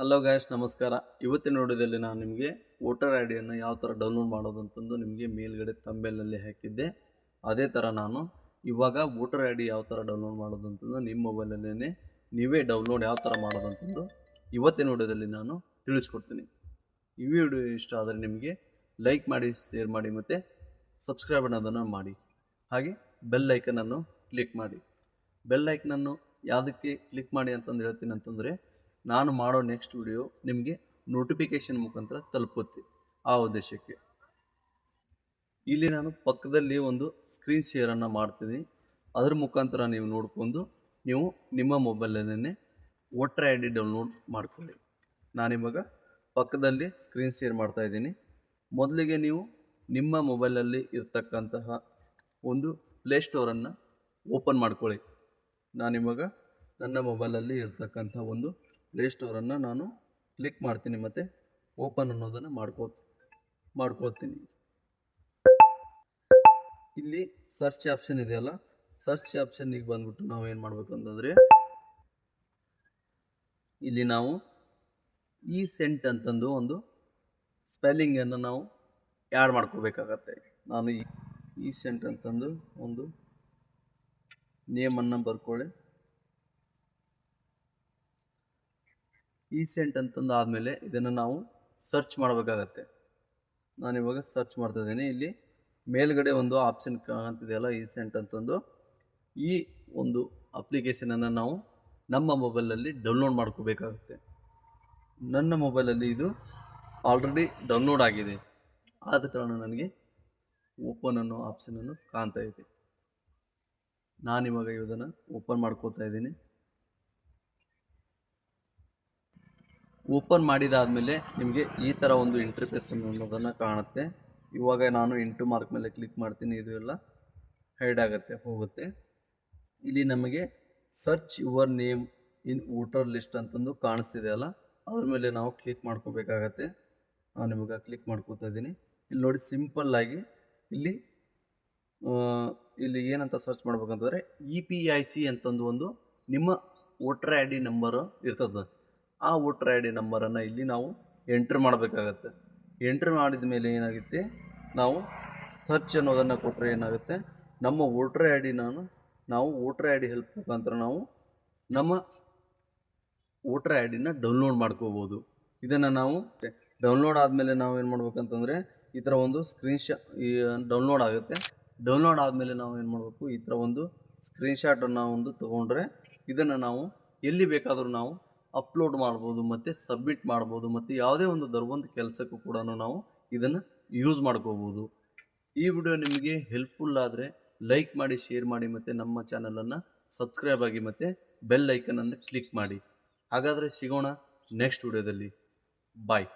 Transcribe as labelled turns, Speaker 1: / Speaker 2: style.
Speaker 1: Hello guys, ನಮಸ್ಕಾರ. ಇವತ್ತಿನ ವಿಡಿಯೋದಲ್ಲಿ ನಾನು ನಿಮಗೆ ವೋಟರ್ ಐ ಡಿಯನ್ನು ಯಾವ ಥರ ಡೌನ್ಲೋಡ್ ಮಾಡೋದು ಅಂತಂದು ನಿಮಗೆ ಮೇಲ್ಗಡೆ ಥಂಬ್ನೇಲಲ್ಲಿ ಹಾಕಿದ್ದೆ. ಅದೇ ಥರ ನಾನು ಇವಾಗ ವೋಟರ್ ಐ ಡಿ ಯಾವ ಥರ ಡೌನ್ಲೋಡ್ ಮಾಡೋದು ಅಂತಂದು ನಿಮ್ಮ ಮೊಬೈಲಲ್ಲೇ ನೀವೇ ಡೌನ್ಲೋಡ್ ಯಾವ ಥರ ಮಾಡೋದು ಅಂತಂದು ಇವತ್ತಿನ ವಿಡಿಯೋದಲ್ಲಿ ನಾನು ತಿಳಿಸ್ಕೊಡ್ತೀನಿ. ಈ ವಿಡಿಯೋ ಇಷ್ಟ ಆದರೆ ನಿಮಗೆ ಲೈಕ್ ಮಾಡಿ, ಶೇರ್ ಮಾಡಿ ಮತ್ತು ಸಬ್ಸ್ಕ್ರೈಬ್ ಅನ್ನೋದನ್ನು ಮಾಡಿ. ಹಾಗೆ ಬೆಲ್ ಐಕನನ್ನು ಕ್ಲಿಕ್ ಮಾಡಿ. ಬೆಲ್ ಐಕನನ್ನು ಯಾವುದಕ್ಕೆ ಕ್ಲಿಕ್ ಮಾಡಿ ಅಂತಂದು ಹೇಳ್ತೀನಿ ಅಂತಂದರೆ, ನಾನು ಮಾಡೋ ನೆಕ್ಸ್ಟ್ ವಿಡಿಯೋ ನಿಮಗೆ ನೋಟಿಫಿಕೇಷನ್ ಮುಖಾಂತರ ತಲುಪುತ್ತೆ. ಆ ಉದ್ದೇಶಕ್ಕೆ ಇಲ್ಲಿ ನಾನು ಪಕ್ಕದಲ್ಲಿ ಒಂದು ಸ್ಕ್ರೀನ್ ಶೇರನ್ನು ಮಾಡ್ತೀನಿ. ಅದರ ಮುಖಾಂತರ ನೀವು ನೋಡಿಕೊಂಡು ನೀವು ನಿಮ್ಮ ಮೊಬೈಲಲ್ಲೇ ವೋಟರ್ ಐ ಡಿ ಡೌನ್ಲೋಡ್ ಮಾಡ್ಕೊಳ್ಳಿ. ನಾನಿವಾಗ ಪಕ್ಕದಲ್ಲಿ ಸ್ಕ್ರೀನ್ ಶೇರ್ ಮಾಡ್ತಾಯಿದ್ದೀನಿ. ಮೊದಲಿಗೆ ನೀವು ನಿಮ್ಮ ಮೊಬೈಲಲ್ಲಿ ಇರ್ತಕ್ಕಂತಹ ಒಂದು ಪ್ಲೇಸ್ಟೋರನ್ನು ಓಪನ್ ಮಾಡ್ಕೊಳ್ಳಿ. ನಾನಿವಾಗ ನನ್ನ ಮೊಬೈಲಲ್ಲಿ ಇರ್ತಕ್ಕಂಥ ಒಂದು ಪ್ಲೇಸ್ಟೋರನ್ನು ನಾನು ಕ್ಲಿಕ್ ಮಾಡ್ತೀನಿ ಮತ್ತು ಓಪನ್ ಅನ್ನೋದನ್ನು ಮಾಡ್ಕೊಳ್ತೀನಿ. ಇಲ್ಲಿ ಸರ್ಚ್ ಆಪ್ಷನ್ ಇದೆಯಲ್ಲ, ಸರ್ಚ್ ಆಪ್ಷನ್ನಿಗೆ ಬಂದ್ಬಿಟ್ಟು ನಾವು ಏನು ಮಾಡಬೇಕು ಅಂತಂದರೆ, ಇಲ್ಲಿ ನಾವು ಈ ಸೆಂಟ್ ಅಂತಂದು ಒಂದು ಸ್ಪೆಲ್ಲಿಂಗನ್ನು ನಾವು ಆ್ಯಡ್ ಮಾಡ್ಕೋಬೇಕಾಗತ್ತೆ. ನಾನು ಈ ಸೆಂಟ್ ಅಂತಂದು ಒಂದು ನೇಮನ್ನು ಬರ್ಕೊಳ್ಳಿ. ಈ ಸೆಂಟ್ ಅಂತಂದು ಆದಮೇಲೆ ಇದನ್ನು ನಾವು ಸರ್ಚ್ ಮಾಡಬೇಕಾಗತ್ತೆ. ನಾನಿವಾಗ ಸರ್ಚ್ ಮಾಡ್ತಾ ಇದ್ದೀನಿ. ಇಲ್ಲಿ ಮೇಲ್ಗಡೆ ಒಂದು ಆಪ್ಷನ್ ಕಾಣ್ತಿದೆಯಲ್ಲ, ಈ ಸೆಂಟ್ ಅಂತಂದು, ಈ ಒಂದು ಅಪ್ಲಿಕೇಶನನ್ನು ನಾವು ನಮ್ಮ ಮೊಬೈಲಲ್ಲಿ ಡೌನ್ಲೋಡ್ ಮಾಡ್ಕೋಬೇಕಾಗುತ್ತೆ. ನನ್ನ ಮೊಬೈಲಲ್ಲಿ ಇದು ಆಲ್ರೆಡಿ ಡೌನ್ಲೋಡ್ ಆಗಿದೆ. ಆದ ಕಾರಣ ನನಗೆ ಓಪನ್ ಅನ್ನೋ ಆಪ್ಷನನ್ನು ಕಾಣ್ತಾ ಇದೆ. ನಾನಿವಾಗ ಇದನ್ನು ಓಪನ್ ಮಾಡ್ಕೋತಾ ಇದ್ದೀನಿ. ಓಪನ್ ಮಾಡಿದಾದಮೇಲೆ ನಿಮಗೆ ಈ ಥರ ಒಂದು ಇಂಟರ್ಫೇಸ್ ಅನ್ನೋದನ್ನು ಕಾಣುತ್ತೆ. ಇವಾಗ ನಾನು ಇಂಟು ಮಾರ್ಕ್ ಮೇಲೆ ಕ್ಲಿಕ್ ಮಾಡ್ತೀನಿ. ಇದು ಎಲ್ಲ ಹೈಡ್ ಆಗುತ್ತೆ, ಹೋಗುತ್ತೆ. ಇಲ್ಲಿ ನಮಗೆ search your name in voter list ಅಂತಂದು ಕಾಣಿಸ್ತಿದೆ ಅಲ್ಲ, ಅದ್ರ ಮೇಲೆ ನಾವು ಕ್ಲಿಕ್ ಮಾಡ್ಕೋಬೇಕಾಗತ್ತೆ. ನಾನು ಇವಾಗ ಕ್ಲಿಕ್ ಮಾಡ್ಕೋತಾ ಇದ್ದೀನಿ. ಇಲ್ಲಿ ನೋಡಿ, ಸಿಂಪಲ್ಲಾಗಿ ಇಲ್ಲಿ ಏನಂತ ಸರ್ಚ್ ಮಾಡ್ಬೇಕಂತಂದರೆ EPIC ಅಂತಂದು ಒಂದು ನಿಮ್ಮ ವೋಟರ್ ಐ ಡಿ ನಂಬರು ಇರ್ತದೆ. ಆ ವೋಟರ್ ಐ ಡಿ ನಂಬರನ್ನು ಇಲ್ಲಿ ನಾವು ಎಂಟ್ರ್ ಮಾಡಬೇಕಾಗತ್ತೆ. ಎಂಟ್ರ್ ಮಾಡಿದ ಮೇಲೆ ಏನಾಗುತ್ತೆ, ನಾವು ಸರ್ಚ್ ಅನ್ನೋದನ್ನು ಕೊಟ್ಟರೆ ಏನಾಗುತ್ತೆ, ನಮ್ಮ ವೋಟರ್ ಐ ಡಿ ನಾವು ವೋಟರ್ ಐ ಡಿ ಹೆಲ್ಪ್ ಮುಖಾಂತರ ನಾವು ನಮ್ಮ ವೋಟರ್ ಐ ಡಿನ ಡೌನ್ಲೋಡ್ ಮಾಡ್ಕೋಬೋದು. ಇದನ್ನು ನಾವು ಡೌನ್ಲೋಡ್ ಆದಮೇಲೆ ನಾವು ಏನು ಮಾಡ್ಬೇಕಂತಂದರೆ, ಈ ಥರ ಒಂದು ಡೌನ್ಲೋಡ್ ಆಗುತ್ತೆ. ಡೌನ್ಲೋಡ್ ಆದಮೇಲೆ ನಾವು ಏನು ಮಾಡಬೇಕು, ಈ ಥರ ಒಂದು ಸ್ಕ್ರೀನ್ಶಾಟನ್ನು ಒಂದು ತೊಗೊಂಡ್ರೆ ಇದನ್ನು ನಾವು ಎಲ್ಲಿ ಬೇಕಾದರೂ ನಾವು ಅಪ್ಲೋಡ್ ಮಾಡ್ಬೋದು ಮತ್ತು ಸಬ್ಮಿಟ್ ಮಾಡ್ಬೋದು ಮತ್ತು ಯಾವುದೇ ಒಂದು ಕೆಲಸಕ್ಕೂ ಕೂಡ ನಾವು ಇದನ್ನು ಯೂಸ್ ಮಾಡ್ಕೋಬೋದು. ಈ ವಿಡಿಯೋ ನಿಮಗೆ ಹೆಲ್ಪ್ಫುಲ್ ಆದರೆ ಲೈಕ್ ಮಾಡಿ, ಶೇರ್ ಮಾಡಿ ಮತ್ತು ನಮ್ಮ ಚಾನಲನ್ನು ಸಬ್ಸ್ಕ್ರೈಬ್ ಆಗಿ ಮತ್ತು ಬೆಲ್ ಐಕನನ್ನು ಕ್ಲಿಕ್ ಮಾಡಿ. ಹಾಗಾದರೆ ಸಿಗೋಣ ನೆಕ್ಸ್ಟ್ ವಿಡಿಯೋದಲ್ಲಿ. ಬಾಯ್.